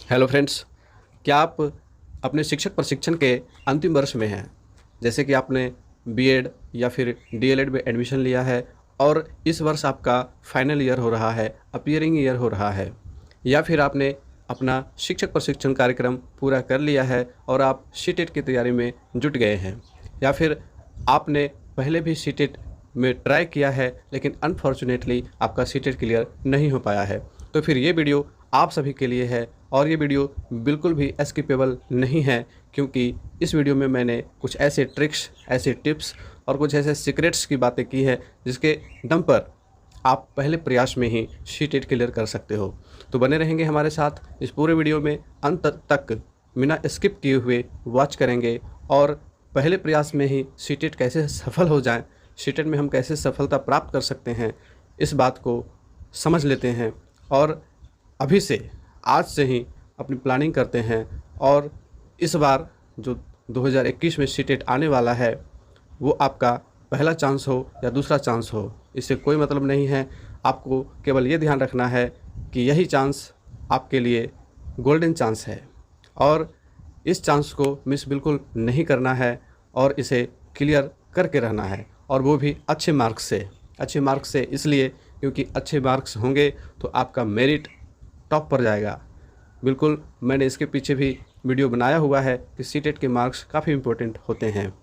Hello friends, क्या आप अपने शिक्षक प्रशिक्षण के अंतिम वर्ष में हैं? जैसे कि आपने बीएड या फिर डीएलएड में एडमिशन लिया है और इस वर्ष आपका फाइनल ईयर हो रहा है, अपीयरिंग ईयर हो रहा है, या फिर आपने अपना शिक्षक प्रशिक्षण कार्यक्रम पूरा कर लिया है और आप सीटेट की तैयारी में जुट गए हैं, या फिर आपने पहले भी सीटेट में ट्राई किया है लेकिन अनफॉर्चुनेटली आपका सीटेट क्लियर नहीं हो पाया है। तो फिर ये वीडियो आप सभी के लिए है और ये वीडियो बिल्कुल भी स्किपेबल नहीं है, क्योंकि इस वीडियो में मैंने कुछ ऐसे ट्रिक्स, ऐसे टिप्स और कुछ ऐसे सीक्रेट्स की बातें की है जिसके दम पर आप पहले प्रयास में ही सीटेट क्लियर कर सकते हो। तो बने रहेंगे हमारे साथ इस पूरे वीडियो में, अंत तक बिना स्किप किए हुए वॉच करेंगे और पहले प्रयास में ही सीटेट कैसे सफल हो जाए, सीटेट में हम कैसे सफलता प्राप्त कर सकते हैं, इस बात को समझ लेते हैं और अभी से, आज से ही अपनी प्लानिंग करते हैं। और इस बार जो 2021 में सीटेट आने वाला है वो आपका पहला चांस हो या दूसरा चांस हो, इससे कोई मतलब नहीं है। आपको केवल ये ध्यान रखना है कि यही चांस आपके लिए गोल्डन चांस है और इस चांस को मिस बिल्कुल नहीं करना है और इसे क्लियर करके रहना है, और वो भी अच्छे मार्क्स से। अच्छे मार्क्स से इसलिए क्योंकि अच्छे मार्क्स होंगे तो आपका मेरिट टॉप पर जाएगा। बिल्कुल, मैंने इसके पीछे भी वीडियो बनाया हुआ है कि सीटेट के मार्क्स काफ़ी इम्पोर्टेंट होते हैं।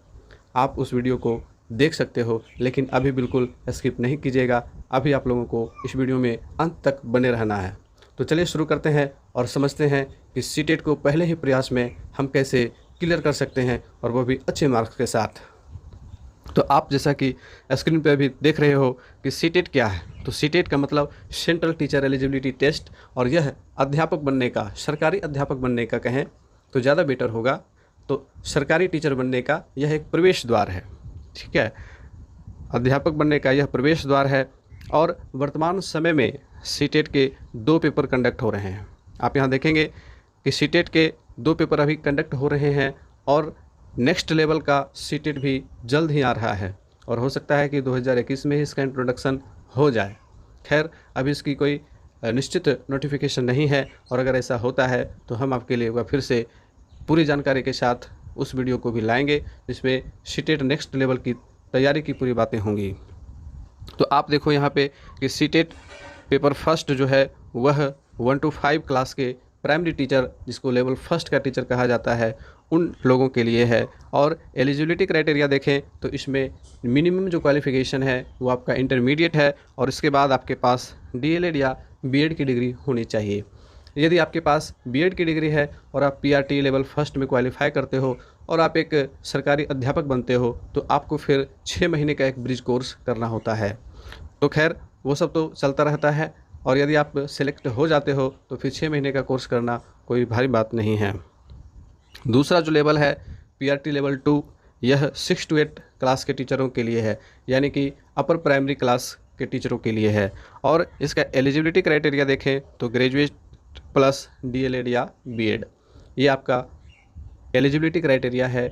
आप उस वीडियो को देख सकते हो, लेकिन अभी बिल्कुल स्किप नहीं कीजिएगा। अभी आप लोगों को इस वीडियो में अंत तक बने रहना है। तो चलिए शुरू करते हैं और समझते हैं कि सीटेट को पहले ही प्रयास में हम कैसे क्लियर कर सकते हैं, और वो भी अच्छे मार्क्स के साथ। तो आप जैसा कि स्क्रीन पे अभी देख रहे हो कि सीटेट क्या है, तो सीटेट का मतलब सेंट्रल टीचर एलिजिबिलिटी टेस्ट, और यह अध्यापक बनने का, सरकारी अध्यापक बनने का कहें तो ज़्यादा बेटर होगा। तो सरकारी टीचर बनने का यह एक प्रवेश द्वार है, ठीक है। अध्यापक बनने का यह प्रवेश द्वार है और वर्तमान समय में सीटेट के 2 पेपर कंडक्ट हो रहे हैं। आप यहाँ देखेंगे कि सीटेट के 2 पेपर अभी कंडक्ट हो रहे हैं और नेक्स्ट लेवल का सीटेट भी जल्द ही आ रहा है, और हो सकता है कि 2021 में ही इसका इंट्रोडक्शन हो जाए। खैर, अभी इसकी कोई निश्चित नोटिफिकेशन नहीं है, और अगर ऐसा होता है तो हम आपके लिए वह फिर से पूरी जानकारी के साथ उस वीडियो को भी लाएंगे जिसमें सीटेट नेक्स्ट लेवल की तैयारी की पूरी बातें होंगी। तो आप देखो यहाँ पे कि सीटेट पेपर फर्स्ट जो है वह 1 to 5 क्लास के प्राइमरी टीचर, जिसको लेवल फर्स्ट का टीचर कहा जाता है, उन लोगों के लिए है। और एलिजिबिलिटी क्राइटेरिया देखें तो इसमें मिनिमम जो क्वालिफ़िकेशन है वो आपका इंटरमीडिएट है, और इसके बाद आपके पास डीएलएड या बीएड की डिग्री होनी चाहिए। यदि आपके पास बीएड की डिग्री है और आप पीआरटी लेवल फर्स्ट में क्वालिफाई करते हो और आप एक सरकारी अध्यापक बनते हो, तो आपको फिर 6 महीने का एक ब्रिज कोर्स करना होता है। तो खैर, वो सब तो चलता रहता है, और यदि आप सिलेक्ट हो जाते हो तो फिर 6 महीने का कोर्स करना कोई भारी बात नहीं है। दूसरा जो लेवल है पीआरटी लेवल 2, यह 6 to 8 क्लास के टीचरों के लिए है, यानी कि अपर प्राइमरी क्लास के टीचरों के लिए है। और इसका एलिजिबिलिटी क्राइटेरिया देखें तो ग्रेजुएट प्लस डीएलएड या बीएड, ये आपका एलिजिबिलिटी क्राइटेरिया है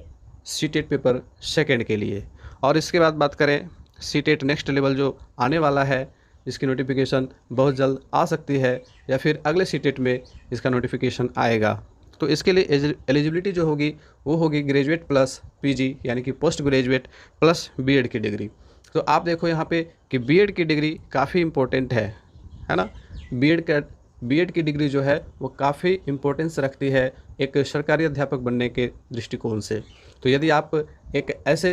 सीटेट पेपर सेकेंड के लिए। और इसके बाद बात करें सीटेट नेक्स्ट लेवल जो आने वाला है, इसकी नोटिफिकेशन बहुत जल्द आ सकती है या फिर अगले सीटेट में इसका नोटिफिकेशन आएगा। तो इसके लिए एलिजिबिलिटी जो होगी वो होगी ग्रेजुएट प्लस पीजी, यानी कि पोस्ट ग्रेजुएट प्लस बीएड की डिग्री। तो आप देखो यहाँ पे कि बीएड की डिग्री काफ़ी इम्पोर्टेंट है ना। बीएड की डिग्री जो है वो काफ़ी इम्पोर्टेंस रखती है एक सरकारी अध्यापक बनने के दृष्टिकोण से। तो यदि आप एक ऐसे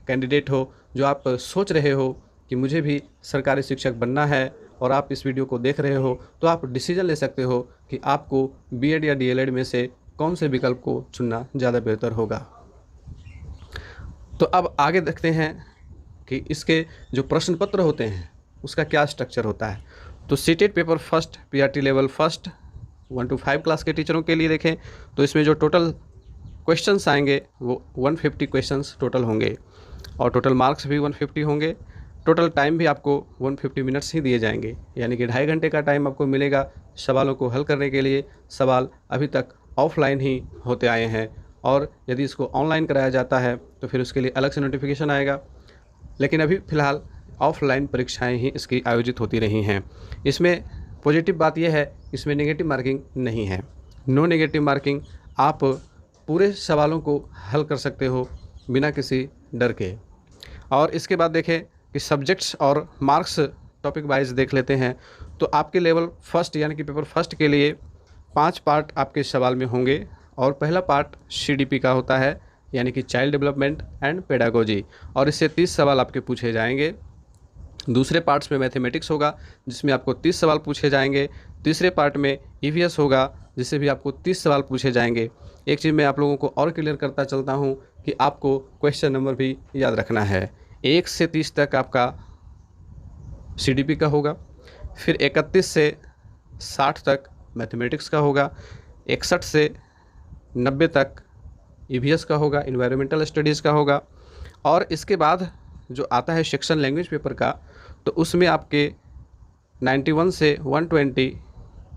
कैंडिडेट हो जो आप सोच रहे हो कि मुझे भी सरकारी शिक्षक बनना है और आप इस वीडियो को देख रहे हो, तो आप डिसीजन ले सकते हो कि आपको बीएड या डीएलएड में से कौन से विकल्प को चुनना ज़्यादा बेहतर होगा। तो अब आगे देखते हैं कि इसके जो प्रश्न पत्र होते हैं उसका क्या स्ट्रक्चर होता है। तो CTET paper first PRT level first 1 to 5 class के टीचरों के लिए देखें तो इसमें जो टोटल क्वेश्चंस आएंगे वो 150 क्वेश्चंस टोटल होंगे, और टोटल मार्क्स भी 150 होंगे। टोटल टाइम भी आपको 150 मिनट्स ही दिए जाएंगे, यानी कि 2.5 घंटे का टाइम आपको मिलेगा सवालों को हल करने के लिए। सवाल अभी तक ऑफलाइन ही होते आए हैं, और यदि इसको ऑनलाइन कराया जाता है तो फिर उसके लिए अलग से नोटिफिकेशन आएगा, लेकिन अभी फ़िलहाल ऑफलाइन परीक्षाएं ही इसकी आयोजित होती रही हैं। इसमें पॉजिटिव बात यह है, इसमें नेगेटिव मार्किंग नहीं है। नो नेगेटिव मार्किंग, आप पूरे सवालों को हल कर सकते हो बिना किसी डर के। और इसके बाद देखें कि सब्जेक्ट्स और मार्क्स टॉपिक वाइज देख लेते हैं। तो आपके लेवल फर्स्ट यानी कि पेपर फर्स्ट के लिए 5 पार्ट आपके सवाल में होंगे। और पहला पार्ट सीडीपी का होता है, यानी कि चाइल्ड डेवलपमेंट एंड पेडागोजी, और इससे 30 सवाल आपके पूछे जाएंगे। दूसरे पार्ट्स में मैथमेटिक्स होगा, जिसमें आपको 30 सवाल पूछे जाएंगे। तीसरे पार्ट में ईवीएस होगा, जिससे भी आपको 30 सवाल पूछे जाएंगे। एक चीज़ मैं आप लोगों को और क्लियर करता चलता हूँ कि आपको क्वेश्चन नंबर भी याद रखना है। 1 से 30 तक आपका सीडीपी का होगा, फिर 31 से 60 तक मैथमेटिक्स का होगा, 61 से 90 तक ईवीएस का होगा, इन्वायरमेंटल स्टडीज़ का होगा। और इसके बाद जो आता है सेक्शन लैंग्वेज पेपर का, तो उसमें आपके 91 से 120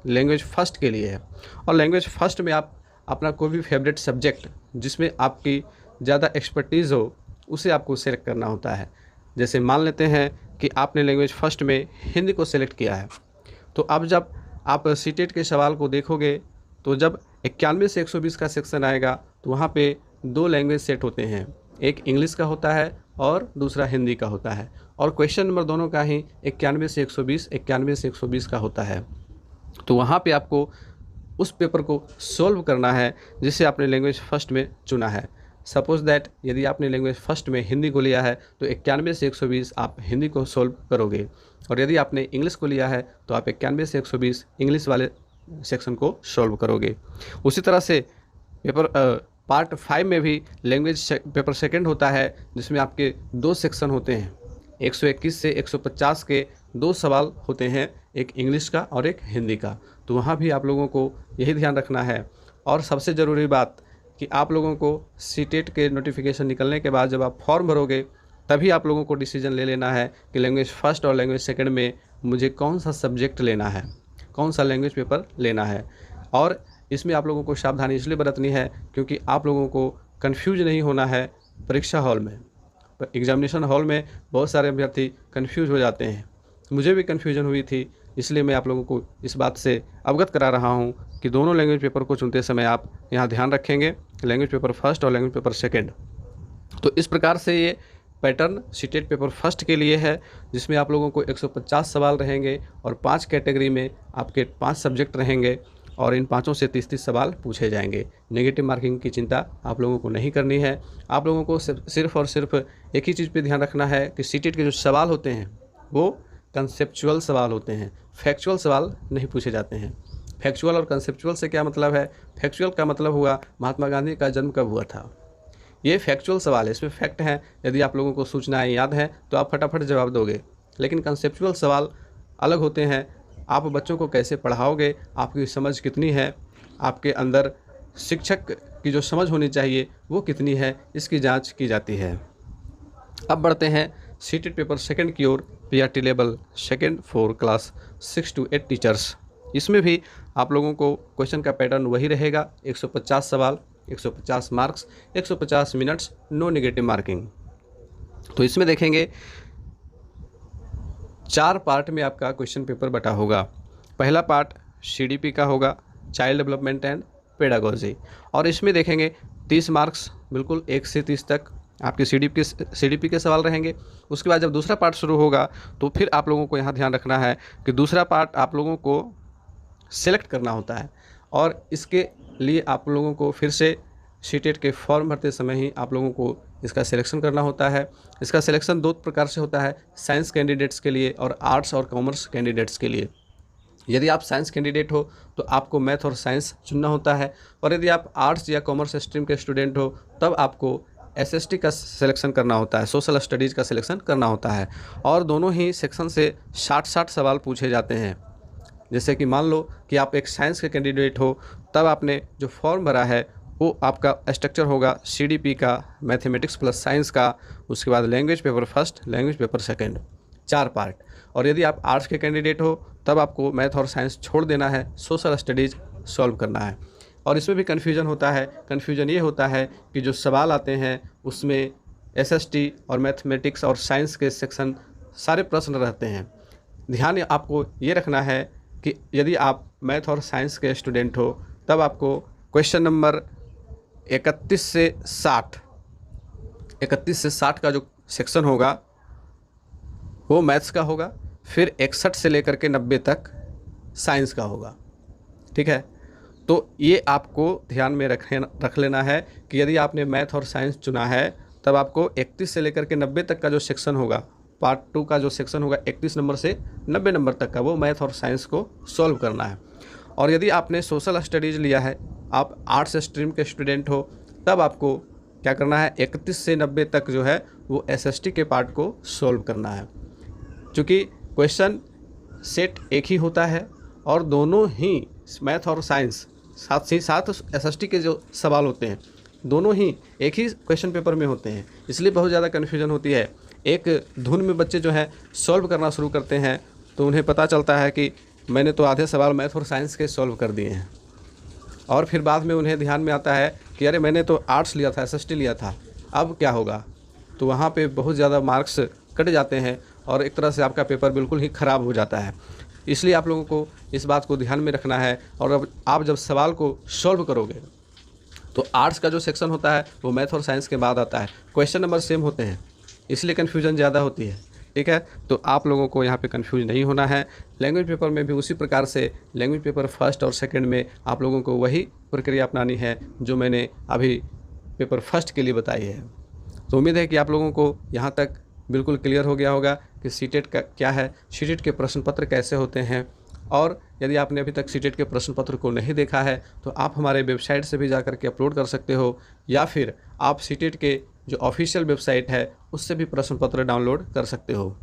लैंग्वेज फ़र्स्ट के लिए है। और लैंग्वेज फ़र्स्ट में आप अपना कोई भी फेवरेट सब्जेक्ट जिसमें आपकी ज़्यादा एक्सपर्टीज़ हो, उसे आपको सेलेक्ट करना होता है। जैसे मान लेते हैं कि आपने लैंग्वेज फ़र्स्ट में हिंदी को सेलेक्ट किया है, तो अब जब आप सीटेट के सवाल को देखोगे, तो जब 91 से 120 का सेक्शन आएगा, तो वहाँ पे 2 लैंग्वेज सेट होते हैं, एक इंग्लिश का होता है और दूसरा हिंदी का होता है। और क्वेश्चन नंबर दोनों का ही 91 से 120, 91 से 120 का होता है। तो वहाँ पे आपको उस पेपर को सॉल्व करना है जिसे आपने लैंग्वेज फ़र्स्ट में चुना है। सपोज़ दैट यदि आपने लैंग्वेज फ़र्स्ट में हिंदी को लिया है, तो 91 से 120 आप हिंदी को सॉल्व करोगे। और यदि आपने इंग्लिश को लिया है, तो आप 91 से 120 इंग्लिश वाले सेक्शन को सॉल्व करोगे। उसी तरह से पेपर पार्ट 5 में भी लैंग्वेज पेपर सेकंड होता है, जिसमें आपके 2 सेक्शन होते हैं। 121 से 150 के 2 सवाल होते हैं, एक इंग्लिश का और एक हिंदी का। तो वहाँ भी आप लोगों को यही ध्यान रखना है। और सबसे ज़रूरी बात कि आप लोगों को सीटेट के नोटिफिकेशन निकलने के बाद जब आप फॉर्म भरोगे, तभी आप लोगों को डिसीजन ले लेना है कि लैंग्वेज फ़र्स्ट और लैंग्वेज सेकंड में मुझे कौन सा सब्जेक्ट लेना है, कौन सा लैंग्वेज पेपर लेना है। और इसमें आप लोगों को सावधानी इसलिए बरतनी है क्योंकि आप लोगों को कन्फ्यूज नहीं होना है। परीक्षा हॉल में, एग्जामिनेशन हॉल में बहुत सारे अभ्यर्थी कन्फ्यूज हो जाते हैं, मुझे भी कन्फ्यूजन हुई थी। इसलिए मैं आप लोगों को इस बात से अवगत करा रहा हूँ कि दोनों लैंग्वेज पेपर को चुनते समय आप यहाँ ध्यान रखेंगे, लैंग्वेज पेपर फर्स्ट और लैंग्वेज पेपर सेकंड। तो इस प्रकार से ये पैटर्न सीटेट पेपर फर्स्ट के लिए है, जिसमें आप लोगों को 150 सवाल रहेंगे और 5 कैटेगरी में आपके 5 सब्जेक्ट रहेंगे और इन पाँचों से 30-30 सवाल पूछे जाएंगे। नेगेटिव मार्किंग की चिंता आप लोगों को नहीं करनी है। आप लोगों को सिर्फ और सिर्फ एक ही चीज़ पे ध्यान रखना है कि सीटेट के जो सवाल होते हैं वो कंसेप्चुअल सवाल होते हैं, फैक्चुअल सवाल नहीं पूछे जाते हैं। फैक्चुअल और कंसेप्चुअल से क्या मतलब है? फैक्चुअल का मतलब हुआ महात्मा गांधी का जन्म कब हुआ था, ये फैक्चुअल सवाल है, इसमें फैक्ट हैं। यदि आप लोगों को सूचनाएं याद हैं तो आप फटाफट जवाब दोगे। लेकिन कंसेप्चुअल सवाल अलग होते हैं। आप बच्चों को कैसे पढ़ाओगे, आपकी समझ कितनी है, आपके अंदर शिक्षक की जो समझ होनी चाहिए वो कितनी है, इसकी जांच की जाती है। अब बढ़ते हैं सीटेट पेपर सेकंड की ओर, PRT level second for class 6 to 8 teachers. इसमें भी आप लोगों को क्वेश्चन का पैटर्न वही रहेगा, 150 सवाल, 150 marks, 150 minutes, no negative marking. तो इसमें देखेंगे 4 पार्ट में आपका क्वेश्चन पेपर बटा होगा। पहला पार्ट सीडीपी का होगा, चाइल्ड डेवलपमेंट एंड पेडागोजी, और इसमें देखेंगे 30 मार्क्स, बिल्कुल 1 से 30 तक आपके सीडीपी के सवाल रहेंगे। उसके बाद जब दूसरा पार्ट शुरू होगा तो फिर आप लोगों को यहाँ ध्यान रखना है कि दूसरा पार्ट आप लोगों को सेलेक्ट करना होता है, और इसके लिए आप लोगों को फिर से सीटेट के फॉर्म भरते समय ही आप लोगों को इसका सिलेक्शन करना होता है। इसका सिलेक्शन 2 प्रकार से होता है, साइंस कैंडिडेट्स के लिए और आर्ट्स और कॉमर्स कैंडिडेट्स के लिए। यदि आप साइंस कैंडिडेट हो तो आपको मैथ और साइंस चुनना होता है, और यदि आप आर्ट्स या कॉमर्स स्ट्रीम के स्टूडेंट हो तब आपको एसएसटी का सिलेक्शन करना होता है, सोशल स्टडीज़ का सिलेक्शन करना होता है। और दोनों ही सेक्शन से 60-60 सवाल पूछे जाते हैं। जैसे कि मान लो कि आप एक साइंस के कैंडिडेट हो, तब आपने जो फॉर्म भरा है वो आपका स्ट्रक्चर होगा सीडीपी का, मैथमेटिक्स प्लस साइंस का, उसके बाद language paper first, language paper second, 4 part. और यदि आप आर्ट्स के कैंडिडेट हो तब आपको मैथ और साइंस छोड़ देना है, सोशल स्टडीज़ सॉल्व करना है। और इसमें भी कन्फ्यूजन होता है। कन्फ्यूजन ये होता है कि जो सवाल आते हैं उसमें एसएसटी और मैथमेटिक्स और साइंस के सेक्शन सारे प्रश्न रहते हैं। ध्यान आपको ये रखना है कि यदि आप मैथ और साइंस के स्टूडेंट हो तब आपको क्वेश्चन नंबर 31 से 60 का जो सेक्शन होगा वो मैथ्स का होगा, फिर 61 से लेकर के 90 तक साइंस का होगा। ठीक है, तो ये आपको ध्यान में रख लेना है कि यदि आपने मैथ और साइंस चुना है तब आपको 31 से लेकर के 90 तक का जो सेक्शन होगा, पार्ट 2 का जो सेक्शन होगा 31 नंबर से 90 नंबर तक का, वो मैथ और साइंस को सॉल्व करना है। और यदि आपने सोशल स्टडीज़ लिया है, आप आर्ट्स स्ट्रीम के स्टूडेंट हो, तब आपको क्या करना है, 31 से 90 तक जो है वो SST के पार्ट को सॉल्व करना है। चूँकि क्वेश्चन सेट एक ही होता है और दोनों ही मैथ और साइंस साथ ही साथ SST के जो सवाल होते हैं दोनों ही एक ही क्वेश्चन पेपर में होते हैं, इसलिए बहुत ज़्यादा कन्फ्यूजन होती है। एक धुन में बच्चे जो है सॉल्व करना शुरू करते हैं तो उन्हें पता चलता है कि मैंने तो आधे सवाल मैथ और साइंस के सॉल्व कर दिए हैं, और फिर बाद में उन्हें ध्यान में आता है कि अरे मैंने तो आर्ट्स लिया था, SST लिया था, अब क्या होगा। तो वहाँ पे बहुत ज़्यादा मार्क्स कट जाते हैं और एक तरह से आपका पेपर बिल्कुल ही ख़राब हो जाता है। इसलिए आप लोगों को इस बात को ध्यान में रखना है। और अब आप जब सवाल को सॉल्व करोगे तो आर्ट्स का जो सेक्शन होता है वो मैथ और साइंस के बाद आता है, क्वेश्चन नंबर सेम होते हैं, इसलिए कन्फ्यूजन ज़्यादा होती है। ठीक है, तो आप लोगों को यहाँ पे कंफ्यूज नहीं होना है। लैंग्वेज पेपर में भी उसी प्रकार से लैंग्वेज पेपर फर्स्ट और सेकंड में आप लोगों को वही प्रक्रिया अपनानी है जो मैंने अभी पेपर फर्स्ट के लिए बताई है। तो उम्मीद है कि आप लोगों को यहाँ तक बिल्कुल क्लियर हो गया होगा कि सीटेट का क्या है, सीटेट के प्रश्न पत्र कैसे होते हैं। और यदि आपने अभी तक सीटेट के प्रश्न पत्र को नहीं देखा है तो आप हमारे वेबसाइट से भी जा कर के अपलोड कर सकते हो, या फिर आप सीटेट के जो ऑफिशियल वेबसाइट है उससे भी प्रश्न पत्र डाउनलोड कर सकते हो।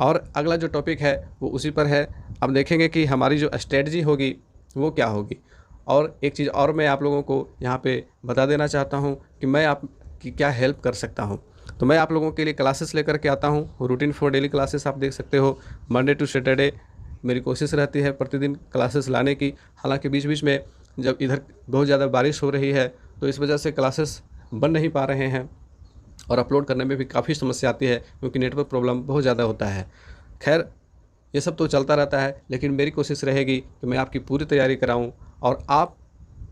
और अगला जो टॉपिक है वो उसी पर है। अब देखेंगे कि हमारी जो स्ट्रेटजी होगी वो क्या होगी। और एक चीज़ और मैं आप लोगों को यहाँ पे बता देना चाहता हूँ कि मैं आपकी क्या हेल्प कर सकता हूँ। तो मैं आप लोगों के लिए क्लासेस लेकर के आता हूँ, रूटीन फॉर डेली क्लासेस आप देख सकते हो। मंडे टू सैटरडे मेरी कोशिश रहती है प्रतिदिन क्लासेस लाने की। हालांकि बीच बीच में जब इधर बहुत ज़्यादा बारिश हो रही है तो इस वजह से क्लासेस बन नहीं पा रहे हैं और अपलोड करने में भी काफ़ी समस्या आती है क्योंकि नेटवर्क प्रॉब्लम बहुत ज़्यादा होता है। खैर ये सब तो चलता रहता है, लेकिन मेरी कोशिश रहेगी कि मैं आपकी पूरी तैयारी कराऊं और आप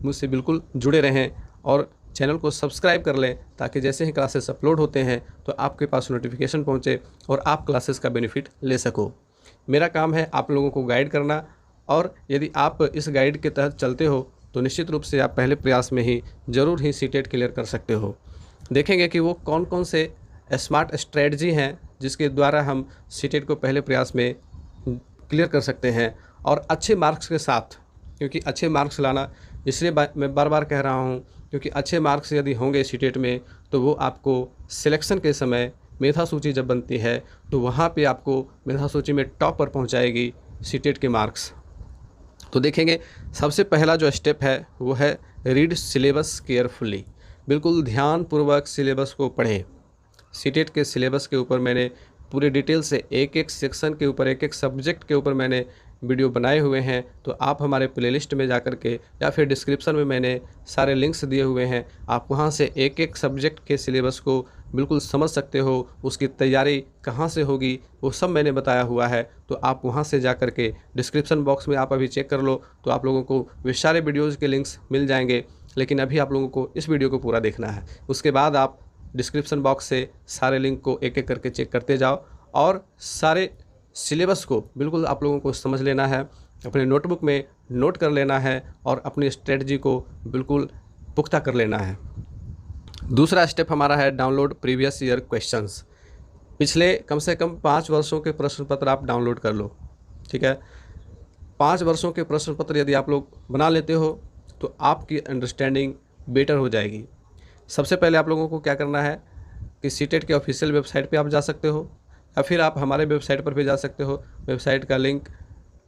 मुझसे बिल्कुल जुड़े रहें और चैनल को सब्सक्राइब कर लें ताकि जैसे ही क्लासेस अपलोड होते हैं तो आपके पास नोटिफिकेशन पहुंचे और आप क्लासेस का बेनिफिट ले सको। मेरा काम है आप लोगों को गाइड करना, और यदि आप इस गाइड के तहत चलते हो तो निश्चित रूप से आप पहले प्रयास में ही ज़रूर ही सीटेट क्लियर कर सकते हो। देखेंगे कि वो कौन कौन से स्मार्ट स्ट्रेटजी हैं जिसके द्वारा हम सीटेट को पहले प्रयास में क्लियर कर सकते हैं और अच्छे मार्क्स के साथ। क्योंकि अच्छे मार्क्स लाना, इसलिए मैं बार बार कह रहा हूँ, क्योंकि अच्छे मार्क्स यदि होंगे सीटेट में तो वो आपको सिलेक्शन के समय मेधा सूची जब बनती है तो वहाँ पे आपको मेधा सूची में टॉप पर पहुँचाएगी सीटेट के मार्क्स। तो देखेंगे सबसे पहला जो स्टेप है वो है रीड सिलेबस केयरफुली। बिल्कुल ध्यानपूर्वक सिलेबस को पढ़ें। सीटेट के सिलेबस के ऊपर मैंने पूरे डिटेल से एक एक सेक्शन के ऊपर, एक एक सब्जेक्ट के ऊपर मैंने वीडियो बनाए हुए हैं। तो आप हमारे प्लेलिस्ट में जा कर के या फिर डिस्क्रिप्शन में मैंने सारे लिंक्स दिए हुए हैं, आप वहां से एक एक सब्जेक्ट के सिलेबस को बिल्कुल समझ सकते हो। उसकी तैयारी कहां से होगी वो सब मैंने बताया हुआ है। तो आप वहां से जा कर के डिस्क्रिप्शन बॉक्स में आप अभी चेक कर लो तो आप लोगों को वे सारे वीडियोज़ के लिंक्स मिल जाएंगे। लेकिन अभी आप लोगों को इस वीडियो को पूरा देखना है, उसके बाद आप डिस्क्रिप्शन बॉक्स से सारे लिंक को एक एक करके चेक करते जाओ और सारे सिलेबस को बिल्कुल आप लोगों को समझ लेना है, अपने नोटबुक में नोट कर लेना है और अपनी स्ट्रेटजी को बिल्कुल पुख्ता कर लेना है। दूसरा स्टेप हमारा है डाउनलोड प्रीवियस ईयर क्वेश्चंस। पिछले कम से कम 5 वर्षों के प्रश्न पत्र आप डाउनलोड कर लो। ठीक है, 5 वर्षों के प्रश्न पत्र यदि आप लोग बना लेते हो तो आपकी अंडरस्टैंडिंग बेटर हो जाएगी। सबसे पहले आप लोगों को क्या करना है कि सीटेट के ऑफिशियल वेबसाइट पे आप जा सकते हो या फिर आप हमारे वेबसाइट पर भी जा सकते हो। वेबसाइट का लिंक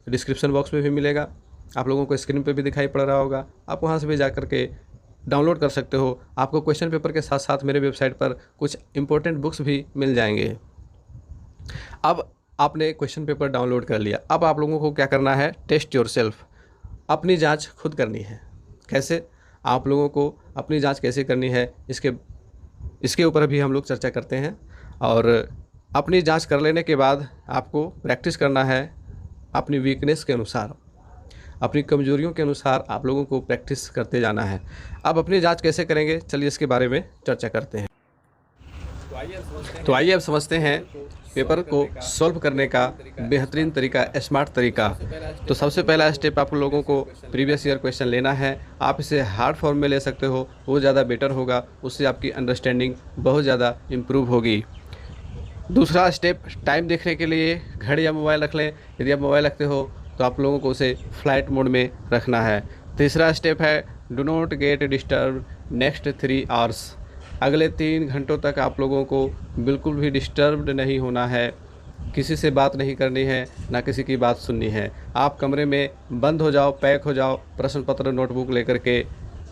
डिस्क्रिप्शन बॉक्स में भी मिलेगा, आप लोगों को स्क्रीन पे भी दिखाई पड़ रहा होगा। आप वहाँ से भी जा कर के डाउनलोड कर सकते हो। आपको क्वेश्चन पेपर के साथ साथ मेरे वेबसाइट पर कुछ इंपॉर्टेंट बुक्स भी मिल जाएंगे। अब आपने क्वेश्चन पेपर डाउनलोड कर लिया, अब आप लोगों को क्या करना है, टेस्ट योरसेल्फ, अपनी जांच खुद करनी है। कैसे आप लोगों को अपनी जांच कैसे करनी है इसके ऊपर भी हम लोग चर्चा करते हैं। और अपनी जांच कर लेने के बाद आपको प्रैक्टिस करना है अपनी वीकनेस के अनुसार। अपनी कमजोरियों के अनुसार आप लोगों को प्रैक्टिस करते जाना है। अब अपनी जांच कैसे करेंगे, चलिए इसके बारे में चर्चा करते हैं। तो आइए अब समझते हैं पेपर को सॉल्व करने का बेहतरीन तरीका, स्मार्ट तरीका। तो सबसे पहला स्टेप आप लोगों को प्रीवियस ईयर क्वेश्चन लेना है। आप इसे हार्ड फॉर्म में ले सकते हो, वो ज़्यादा बेटर होगा, उससे आपकी अंडरस्टैंडिंग बहुत ज़्यादा इम्प्रूव होगी। दूसरा स्टेप, टाइम देखने के लिए घड़ी या मोबाइल रख लें। यदि आप मोबाइल रखते हो तो आप लोगों को उसे फ्लाइट मोड में रखना है। तीसरा स्टेप है do not get disturb next 3 hours. अगले 3 घंटों तक आप लोगों को बिल्कुल भी डिस्टर्ब्ड नहीं होना है, किसी से बात नहीं करनी है, ना किसी की बात सुननी है। आप कमरे में बंद हो जाओ, पैक हो जाओ प्रश्न पत्र नोटबुक लेकर के,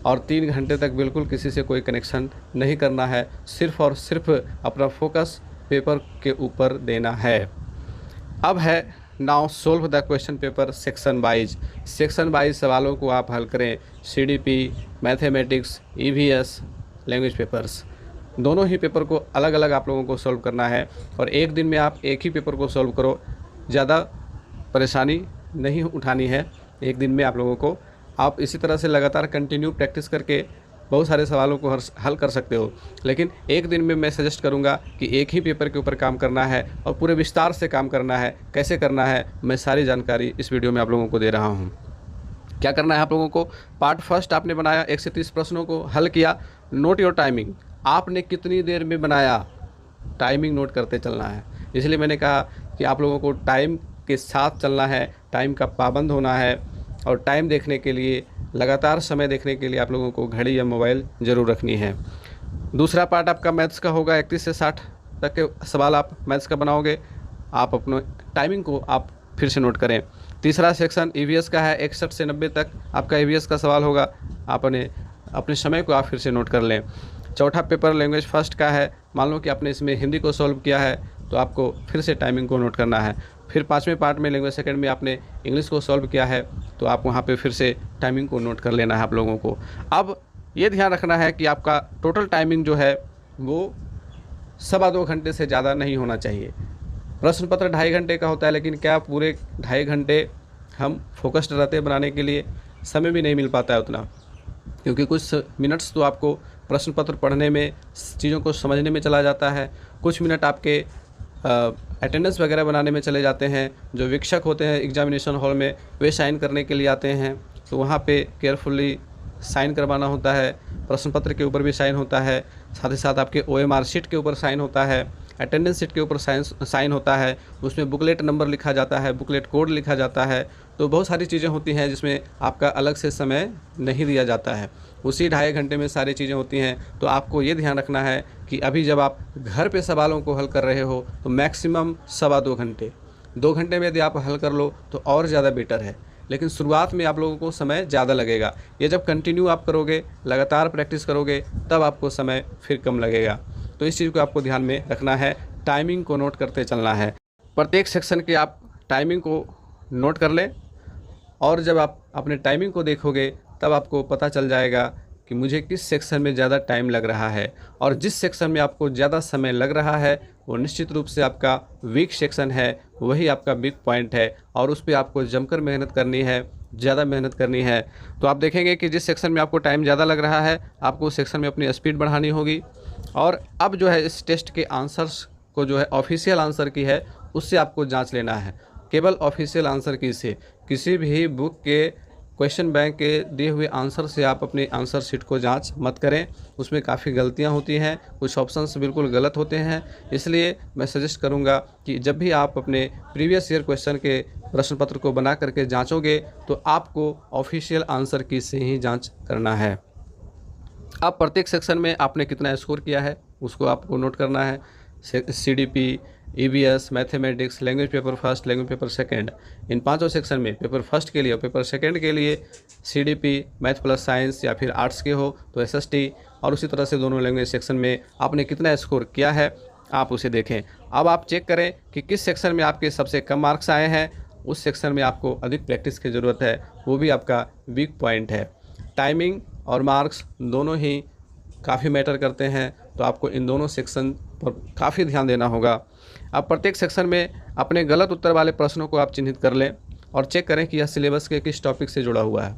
और 3 घंटे तक बिल्कुल किसी से कोई कनेक्शन नहीं करना है। सिर्फ़ और सिर्फ अपना फोकस पेपर के ऊपर देना है। अब है now solve the question paper section wise. Section wise सवालों को आप हल करें। CDP, mathematics, EVS, language papers, दोनों ही पेपर को अलग अलग आप लोगों को सॉल्व करना है। और एक दिन में आप एक ही पेपर को सॉल्व करो, ज़्यादा परेशानी नहीं उठानी है। एक दिन में आप लोगों को, आप इसी तरह से लगातार कंटिन्यू प्रैक्टिस करके बहुत सारे सवालों को हल कर सकते हो। लेकिन एक दिन में मैं सजेस्ट करूंगा कि एक ही पेपर के ऊपर काम करना है और पूरे विस्तार से काम करना है। कैसे करना है, मैं सारी जानकारी इस वीडियो में आप लोगों को दे रहा हूं। क्या करना है आप लोगों को, पार्ट फर्स्ट आपने बनाया, 1 से 30 प्रश्नों को हल किया। नोट योर टाइमिंग, आपने कितनी देर में बनाया, टाइमिंग नोट करते चलना है। इसलिए मैंने कहा कि आप लोगों को टाइम के साथ चलना है, टाइम का पाबंद होना है। और टाइम देखने के लिए, लगातार समय देखने के लिए आप लोगों को घड़ी या मोबाइल ज़रूर रखनी है। दूसरा पार्ट आपका मैथ्स का होगा, 31 से 60 तक के सवाल आप मैथ्स का बनाओगे। आप अपने टाइमिंग को आप फिर से नोट करें। तीसरा सेक्शन ईवीएस का है, 61 से 90 तक आपका ईवीएस का सवाल होगा। आपने अपने समय को आप फिर से नोट कर लें। चौथा पेपर लैंग्वेज फर्स्ट का है। मान लो कि आपने इसमें हिंदी को सॉल्व किया है तो आपको फिर से टाइमिंग को नोट करना है। फिर 5वें पार्ट में लैंग्वेज सेकंड में आपने इंग्लिश को सॉल्व किया है तो आप वहाँ पे फिर से टाइमिंग को नोट कर लेना है आप लोगों को। अब ये ध्यान रखना है कि आपका टोटल टाइमिंग जो है वो 2.25 घंटे से ज़्यादा नहीं होना चाहिए। प्रश्न पत्र 2.5 घंटे का होता है, लेकिन क्या पूरे 2.5 घंटे हम फोकस्ड रहते हैं बनाने के लिए, समय भी नहीं मिल पाता है उतना, क्योंकि कुछ मिनट्स तो आपको प्रश्न पत्र पढ़ने में, चीज़ों को समझने में चला जाता है। कुछ मिनट आपके अटेंडेंस वगैरह बनाने में चले जाते हैं। जो वीक्षक होते हैं एग्जामिनेशन हॉल में, वे साइन करने के लिए आते हैं, तो वहाँ पे केयरफुली साइन करवाना होता है। प्रश्न पत्र के ऊपर भी साइन होता है, साथ ही साथ आपके OMR शीट के ऊपर साइन होता है, अटेंडेंस शीट के ऊपर साइन होता है। उसमें बुकलेट नंबर लिखा जाता है, बुकलेट कोड लिखा जाता है। तो बहुत सारी चीज़ें होती हैं जिसमें आपका अलग से समय नहीं दिया जाता है। उसी 2.5 घंटे में सारी चीज़ें होती हैं। तो आपको ये ध्यान रखना है कि अभी जब आप घर पे सवालों को हल कर रहे हो तो मैक्सिमम 2.25 घंटे, 2 घंटे में यदि आप हल कर लो तो और ज़्यादा बेटर है। लेकिन शुरुआत में आप लोगों को समय ज़्यादा लगेगा। ये जब कंटिन्यू आप करोगे, लगातार प्रैक्टिस करोगे, तब आपको समय फिर कम लगेगा। तो इस चीज़ को आपको ध्यान में रखना है, टाइमिंग को नोट करते चलना है। प्रत्येक सेक्शन की आप टाइमिंग को नोट कर लें, और जब आप अपने टाइमिंग को देखोगे तब आपको पता चल जाएगा कि मुझे किस सेक्शन में ज़्यादा टाइम लग रहा है। और जिस सेक्शन में आपको ज़्यादा समय लग रहा है वो निश्चित रूप से आपका वीक सेक्शन है, वही आपका वीक पॉइंट है, और उस पर आपको जमकर मेहनत करनी है, ज़्यादा मेहनत करनी है। तो आप देखेंगे कि जिस सेक्शन में आपको टाइम ज़्यादा लग रहा है, आपको उस सेक्शन में अपनी स्पीड बढ़ानी होगी। और अब जो है इस टेस्ट के आंसर्स को, जो है ऑफिशियल आंसर की है, उससे आपको जांच लेना है। केवल ऑफिशियल आंसर की से, किसी भी बुक के क्वेश्चन बैंक के दिए हुए आंसर से आप अपने आंसर शीट को जांच मत करें। उसमें काफ़ी गलतियां होती हैं, कुछ ऑप्शंस बिल्कुल गलत होते हैं। इसलिए मैं सजेस्ट करूंगा कि जब भी आप अपने प्रीवियस ईयर क्वेश्चन के प्रश्न पत्र को बना करके जांचोगे तो आपको ऑफिशियल आंसर की से ही जांच करना है। अब प्रत्येक सेक्शन में आपने कितना स्कोर किया है उसको आपको नोट करना है। CDP, EVS, mathematics, language paper first, language paper second, इन 5 सेक्शन में पेपर फर्स्ट के लिए और पेपर सेकंड के लिए CDP, मैथ प्लस साइंस या फिर आर्ट्स के हो तो SST, और उसी तरह से दोनों लैंग्वेज सेक्शन में आपने कितना स्कोर किया है आप उसे देखें। अब आप चेक करें कि किस सेक्शन में आपके सबसे कम मार्क्स आए हैं, उस सेक्शन में आपको अधिक प्रैक्टिस की ज़रूरत है, वो भी आपका वीक पॉइंट है। टाइमिंग और मार्क्स दोनों ही काफ़ी मैटर करते हैं, तो आपको इन दोनों सेक्शन पर काफ़ी ध्यान देना होगा। अब प्रत्येक सेक्शन में अपने गलत उत्तर वाले प्रश्नों को आप चिन्हित कर लें। और चेक करें कि यह सिलेबस के किस टॉपिक से जुड़ा हुआ है।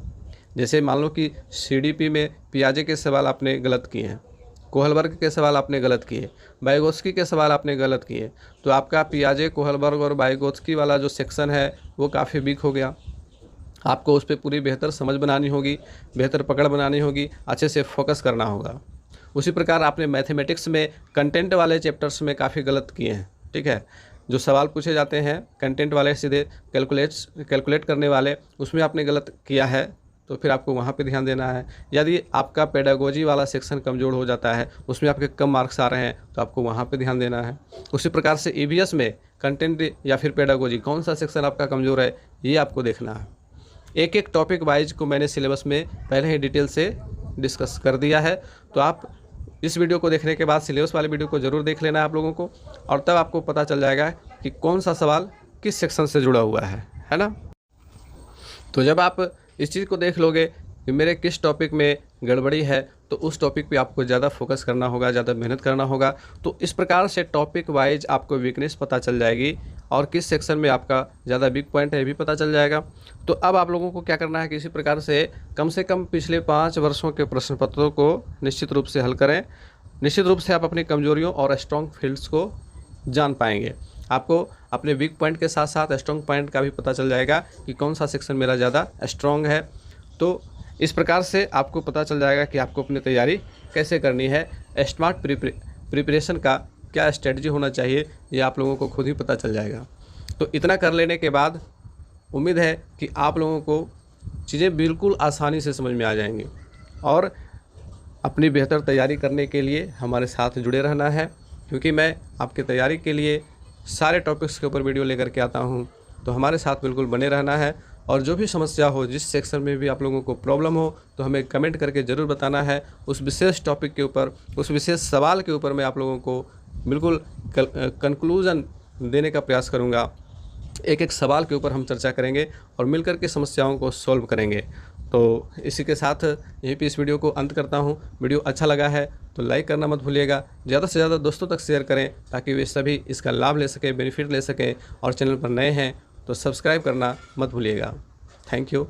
जैसे मान लो कि सीडीपी में पियाजे के सवाल आपने गलत किए हैं, कोहलबर्ग के सवाल आपने गलत किए, वाइगोत्स्की के सवाल आपने गलत किए, तो आपका पियाजे, कोहलबर्ग और वाइगोत्स्की वाला जो सेक्शन है वो काफ़ी वीक हो गया। आपको उस पर पूरी बेहतर समझ बनानी होगी, बेहतर पकड़ बनानी होगी, अच्छे से फोकस करना होगा। उसी प्रकार आपने मैथमेटिक्स में कंटेंट वाले चैप्टर्स में काफ़ी गलत किए हैं, ठीक है। जो सवाल पूछे जाते हैं कंटेंट वाले, सीधे कैलकुलेट करने वाले, उसमें आपने गलत किया है, तो फिर आपको वहाँ पे ध्यान देना है। यदि आपका पेडागोजी वाला सेक्शन कमज़ोर हो जाता है, उसमें आपके कम मार्क्स आ रहे हैं, तो आपको वहाँ पे ध्यान देना है। उसी प्रकार से ईवीएस में कंटेंट या फिर पेडागोजी, कौन सा सेक्शन आपका कमज़ोर है, ये आपको देखना है। एक एक टॉपिक वाइज को मैंने सिलेबस में पहले ही डिटेल से डिस्कस कर दिया है, तो आप इस वीडियो को देखने के बाद सिलेबस वाले वीडियो को ज़रूर देख लेना है आप लोगों को, और तब आपको पता चल जाएगा कि कौन सा सवाल किस सेक्शन से जुड़ा हुआ है ना। तो जब आप इस चीज़ को देख लोगे कि मेरे किस टॉपिक में गड़बड़ी है, तो उस टॉपिक पे आपको ज़्यादा फोकस करना होगा, ज़्यादा मेहनत करना होगा। तो इस प्रकार से टॉपिक वाइज आपको वीकनेस पता चल जाएगी, और किस सेक्शन में आपका ज़्यादा वीक पॉइंट है ये भी पता चल जाएगा। तो अब आप लोगों को क्या करना है कि इसी प्रकार से कम पिछले 5 वर्षों के प्रश्न पत्रों को निश्चित रूप से हल करें। निश्चित रूप से आप अपनी कमजोरियों और स्ट्रॉन्ग फील्ड्स को जान पाएंगे। आपको अपने वीक पॉइंट के साथ साथ स्ट्रॉन्ग पॉइंट का भी पता चल जाएगा कि कौन सा सेक्शन मेरा ज़्यादा स्ट्रॉन्ग है। तो इस प्रकार से आपको पता चल जाएगा कि आपको अपनी तैयारी कैसे करनी है। स्मार्ट प्रिपरेशन का क्या स्ट्रेटजी होना चाहिए, ये आप लोगों को खुद ही पता चल जाएगा। तो इतना कर लेने के बाद उम्मीद है कि आप लोगों को चीज़ें बिल्कुल आसानी से समझ में आ जाएंगी, और अपनी बेहतर तैयारी करने के लिए हमारे साथ जुड़े रहना है, क्योंकि मैं आपकी तैयारी के लिए सारे टॉपिक्स के ऊपर वीडियो लेकर के आता हूं। तो हमारे साथ बिल्कुल बने रहना है, और जो भी समस्या हो, जिस सेक्शन में भी आप लोगों को प्रॉब्लम हो, तो हमें कमेंट करके ज़रूर बताना है। उस विशेष टॉपिक के ऊपर, उस विशेष सवाल के ऊपर मैं आप लोगों को बिल्कुल कंक्लूज़न देने का प्रयास करूँगा। एक एक सवाल के ऊपर हम चर्चा करेंगे और मिलकर के समस्याओं को सॉल्व करेंगे। तो इसी के साथ यहीं पे इस वीडियो को अंत करता हूँ। वीडियो अच्छा लगा है तो लाइक करना मत भूलिएगा, ज़्यादा से ज़्यादा दोस्तों तक शेयर करें ताकि वे सभी इसका लाभ ले सकें, बेनिफिट ले सकें, और चैनल पर नए हैं तो सब्सक्राइब करना मत भूलिएगा। Thank you.